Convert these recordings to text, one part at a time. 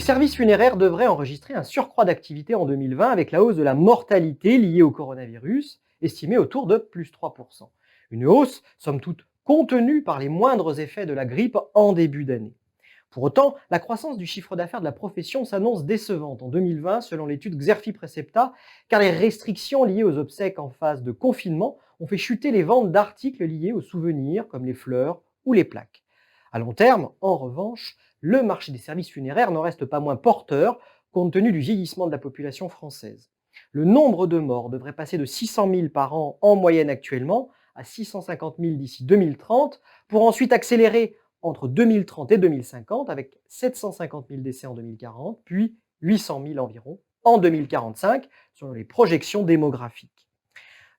services funéraires devraient enregistrer un surcroît d'activité en 2020 avec la hausse de la mortalité liée au coronavirus, estimée autour de plus 3%. Une hausse, somme toute, contenue par les moindres effets de la grippe en début d'année. Pour autant, la croissance du chiffre d'affaires de la profession s'annonce décevante en 2020 selon l'étude Xerfi Precepta, car les restrictions liées aux obsèques en phase de confinement ont fait chuter les ventes d'articles liés aux souvenirs comme les fleurs ou les plaques. À long terme, en revanche, le marché des services funéraires n'en reste pas moins porteur compte tenu du vieillissement de la population française. Le nombre de morts devrait passer de 600 000 par an en moyenne actuellement à 650 000 d'ici 2030 pour ensuite accélérer entre 2030 et 2050 avec 750 000 décès en 2040, puis 800 000 environ en 2045 selon les projections démographiques.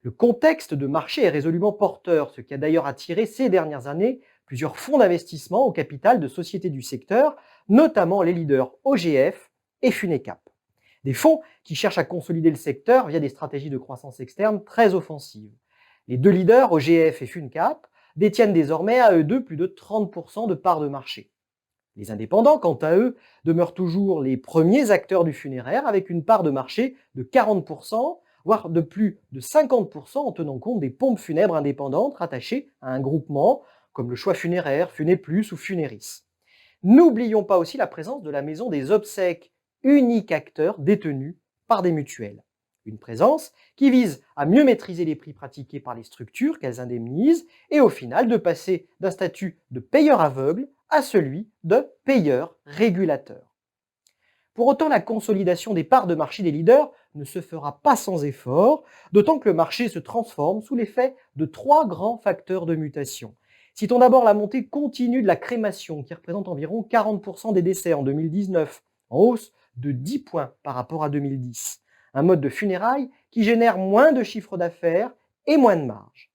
Le contexte de marché est résolument porteur, ce qui a d'ailleurs attiré ces dernières années plusieurs fonds d'investissement au capital de sociétés du secteur, notamment les leaders OGF et Funecap. Des fonds qui cherchent à consolider le secteur via des stratégies de croissance externe très offensives. Les deux leaders, OGF et Funecap, détiennent désormais à eux deux plus de 30% de parts de marché. Les indépendants, quant à eux, demeurent toujours les premiers acteurs du funéraire avec une part de marché de 40%, voire de plus de 50% en tenant compte des pompes funèbres indépendantes rattachées à un groupement comme le Choix funéraire, Funéplus ou Funéris. N'oublions pas aussi la présence de la maison des obsèques, unique acteur détenu par des mutuelles. Une présence qui vise à mieux maîtriser les prix pratiqués par les structures qu'elles indemnisent et au final de passer d'un statut de payeur aveugle à celui de payeur régulateur. Pour autant, la consolidation des parts de marché des leaders ne se fera pas sans effort, d'autant que le marché se transforme sous l'effet de trois grands facteurs de mutation. Citons d'abord la montée continue de la crémation, qui représente environ 40% des décès en 2019, en hausse de 10 points par rapport à 2010. Un mode de funérailles qui génère moins de chiffre d'affaires et moins de marge.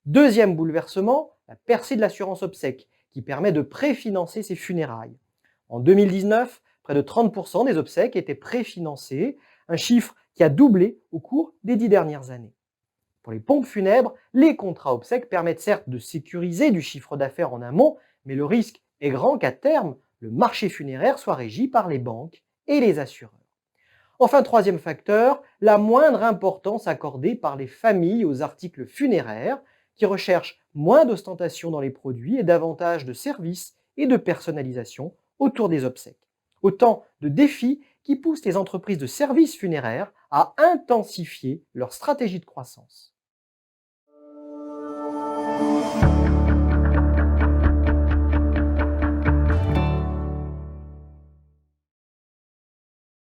Deuxième bouleversement, la percée de l'assurance obsèque, qui permet de préfinancer ces funérailles. En 2019, près de 30% des obsèques étaient préfinancées, un chiffre qui a doublé au cours des 10 dernières années. Pour les pompes funèbres, les contrats obsèques permettent certes de sécuriser du chiffre d'affaires en amont, mais le risque est grand qu'à terme, le marché funéraire soit régi par les banques et les assureurs. Enfin, troisième facteur, la moindre importance accordée par les familles aux articles funéraires, qui recherchent moins d'ostentation dans les produits et davantage de services et de personnalisation autour des obsèques. Autant de défis qui poussent les entreprises de services funéraires à intensifier leur stratégie de croissance.